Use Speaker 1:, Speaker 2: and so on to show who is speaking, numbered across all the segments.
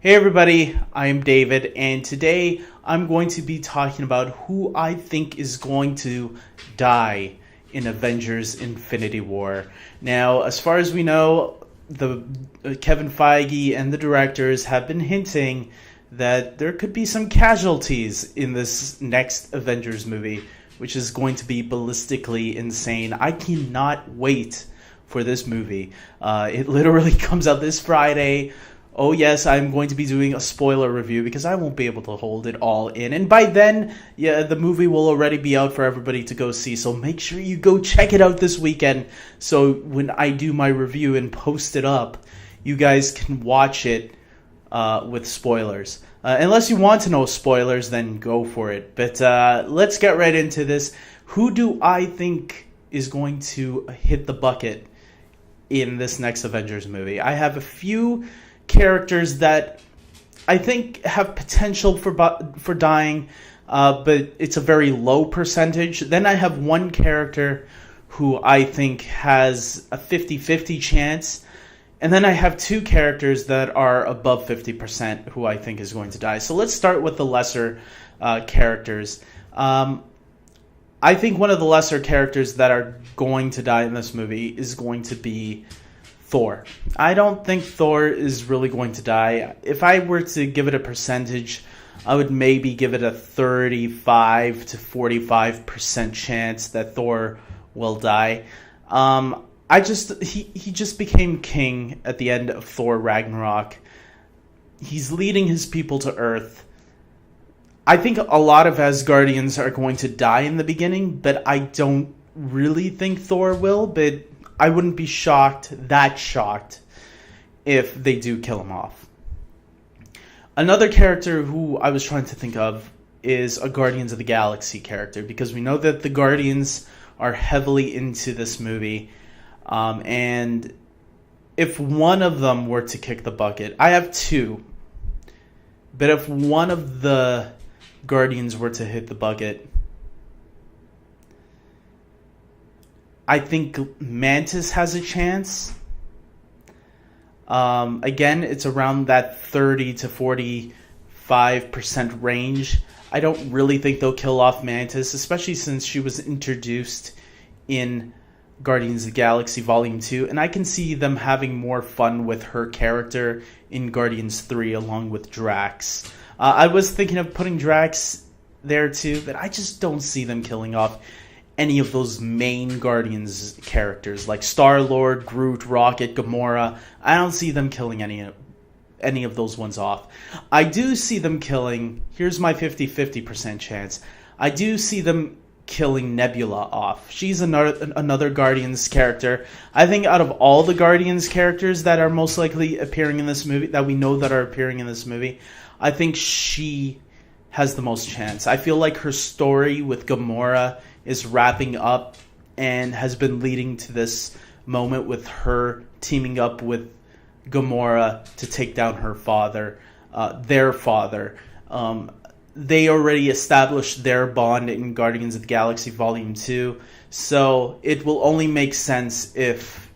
Speaker 1: Hey everybody, I am David, and today I'm going to be talking about who I think is going to die in Avengers Infinity War. Now, as far as we know, the Kevin Feige and the directors have been hinting that there could be some casualties in this next Avengers movie, which is going to be ballistically insane. I cannot wait for this movie. It literally comes out this Friday. Oh yes, I'm going to be doing a spoiler review because I won't be able to hold it all in. And by then, yeah, the movie will already be out for everybody to go see. So make sure you go check it out this weekend. So when I do my review and post it up, you guys can watch it with spoilers. Unless you want to know spoilers, then go for it. But let's get right into this. Who do I think is going to hit the bucket in this next Avengers movie? I have a few characters that I think have potential for dying, but it's a very low percentage. Then I have one character who I think has a 50-50 chance. And then I have two characters that are above 50% who I think is going to die. So let's start with the lesser characters. I think one of the lesser characters that are going to die in this movie is going to be Thor. I don't think Thor is really going to die. If I were to give it a percentage, I would maybe give it a 35 to 45% chance that Thor will die. He just became king at the end of Thor Ragnarok. He's leading his people to Earth. I think a lot of Asgardians are going to die in the beginning, but I don't really think Thor will, but I wouldn't be shocked, if they do kill him off. Another character who I was trying to think of is a Guardians of the Galaxy character, because we know that the Guardians are heavily into this movie. And if one of them were to kick the bucket, I have two, but if one of the Guardians were to hit the bucket, I think Mantis has a chance. Again, it's around that 30 to 45% range. I don't really think they'll kill off Mantis, especially since she was introduced in Guardians of the Galaxy Volume 2, and I can see them having more fun with her character in Guardians 3 along with Drax. I was thinking of putting Drax there too, but I just don't see them killing off any of those main Guardians characters like Star-Lord, Groot, Rocket, Gamora. I don't see them killing any of those ones off. I do see them killing, here's my 50-50% chance, I do see them killing Nebula off. She's another Guardians character. I think out of all the Guardians characters that are most likely appearing in this movie, that we know that are appearing in this movie, I think she has the most chance. I feel like her story with Gamora is wrapping up and has been leading to this moment with her teaming up with Gamora to take down her father, their father. They already established their bond in Guardians of the Galaxy Volume 2, so it will only make sense if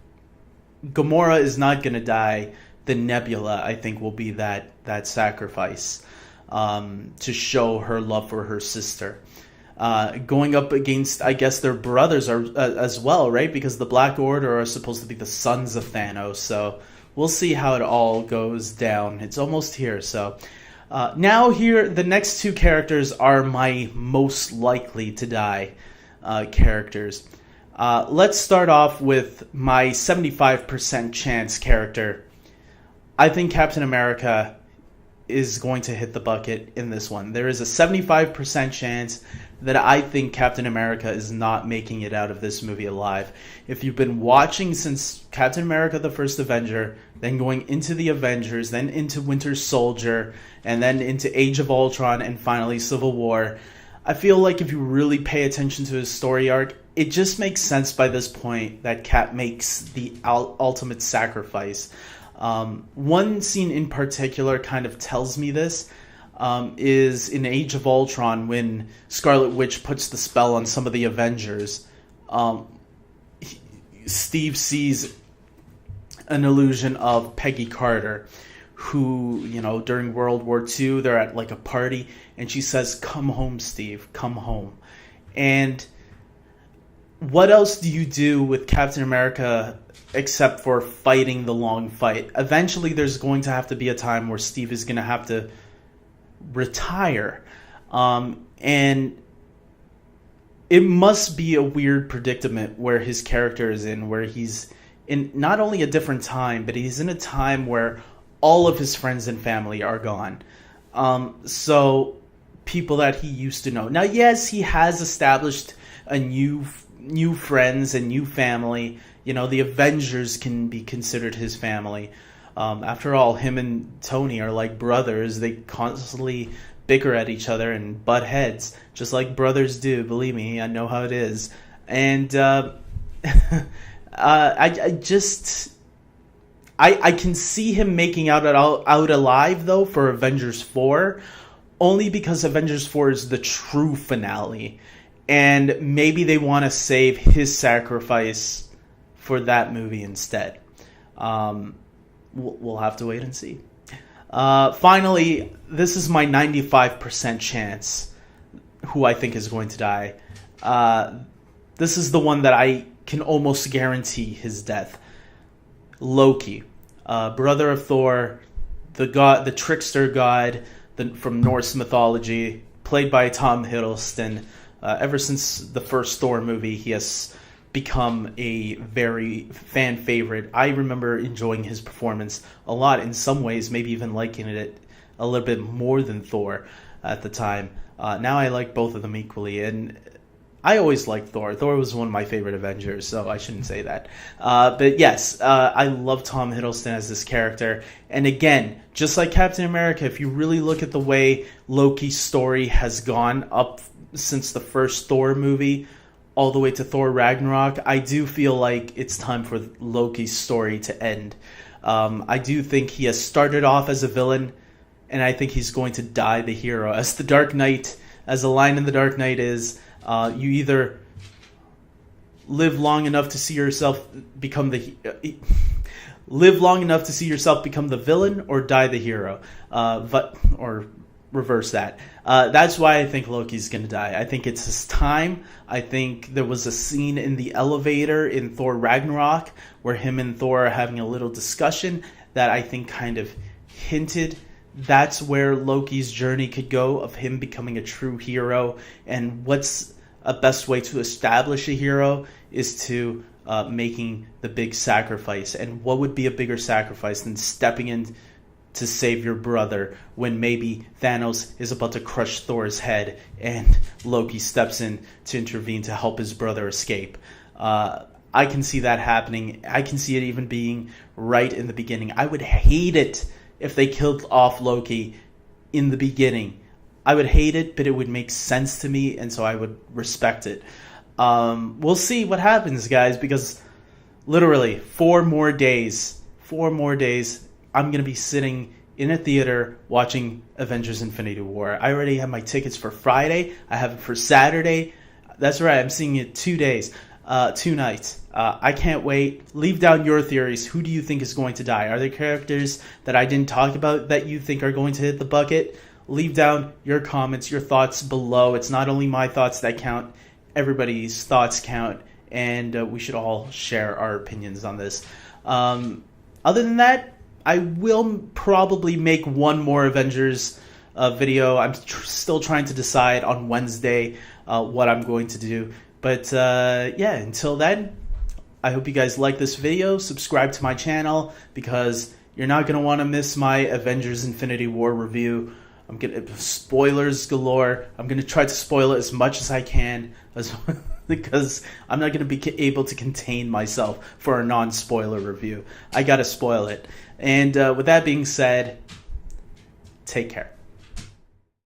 Speaker 1: Gamora is not going to die, then Nebula, I think, will be that sacrifice to show her love for her sister. Going up against, I guess, their brothers are as well, right? Because the Black Order are supposed to be the sons of Thanos, so we'll see how it all goes down. It's almost here, so... now here, the next two characters are my most likely to die characters. Let's start off with my 75% chance character. I think Captain America is going to hit the bucket in this one. There is a 75% chance that I think Captain America is not making it out of this movie alive. If you've been watching since Captain America the First Avenger, then going into the Avengers, then into Winter Soldier, and then into Age of Ultron, and finally Civil War, I feel like if you really pay attention to his story arc, it just makes sense by this point that Cap makes the ultimate sacrifice. One scene in particular kind of tells me this, is in Age of Ultron when Scarlet Witch puts the spell on some of the Avengers. Steve sees an illusion of Peggy Carter, who, you know, during World War II, they're at like a party, and she says, "Come home, Steve, come home." And what else do you do with Captain America except for fighting the long fight? Eventually, there's going to have to be a time where Steve is going to have to retire. And it must be a weird predicament where his character is in, where he's in not only a different time, but he's in a time where all of his friends and family are gone. So people that he used to know. Now, yes, he has established a new friends and new family. You know, the Avengers can be considered his family. After all, him and Tony are like brothers. They constantly bicker at each other and butt heads, just like brothers do. Believe me, I know how it is. And I can see him making out alive, though, for Avengers 4, only because Avengers 4 is the true finale. And maybe they want to save his sacrifice for that movie instead. We'll have to wait and see. Finally, this is my 95% chance who I think is going to die. This is the one that I can almost guarantee his death. Loki, brother of Thor, the trickster god from Norse mythology, played by Tom Hiddleston. Ever since the first Thor movie, he has become a very fan favorite. I remember enjoying his performance a lot. In some ways, maybe even liking it a little bit more than Thor at the time. Now I like both of them equally, and I always liked Thor. Thor was one of my favorite Avengers, so I shouldn't say that. But yes, I love Tom Hiddleston as this character. And again, just like Captain America, if you really look at the way Loki's story has gone up since the first Thor movie, all the way to Thor Ragnarok, I do feel like it's time for Loki's story to end. I do think he has started off as a villain, and I think he's going to die the hero. As the Dark Knight, as the line in the Dark Knight is, you either live long enough to see yourself become the villain, or die the hero, or reverse that. That's why I think Loki's going to die. I think it's his time. I think there was a scene in the elevator in Thor Ragnarok where him and Thor are having a little discussion that I think kind of hinted that's where Loki's journey could go, of him becoming a true hero. And what's a best way to establish a hero is to making the big sacrifice. And what would be a bigger sacrifice than stepping in to save your brother when maybe Thanos is about to crush Thor's head and Loki steps in to intervene to help his brother escape? I can see that happening. I can see it even being right in the beginning. I would hate it if they killed off Loki in the beginning. I would hate it, but it would make sense to me, and so I would respect it. We'll see what happens, guys, because literally 4 more days, I'm going to be sitting in a theater watching Avengers Infinity War. I already have my tickets for Friday. I have it for Saturday. That's right, I'm seeing it 2 days, 2 nights. I can't wait. Leave down your theories. Who do you think is going to die? Are there characters that I didn't talk about that you think are going to hit the bucket? Leave down your comments, your thoughts below. It's not only my thoughts that count. Everybody's thoughts count. And we should all share our opinions on this. Other than that, I will probably make one more Avengers video. I'm still trying to decide on Wednesday what I'm going to do. But yeah, until then, I hope you guys like this video. Subscribe to my channel because you're not going to want to miss my Avengers Infinity War review. I'm going to spoilers galore. I'm going to try to spoil it as much as I can because I'm not going to be able to contain myself for a non-spoiler review. I got to spoil it. And with that being said, take care.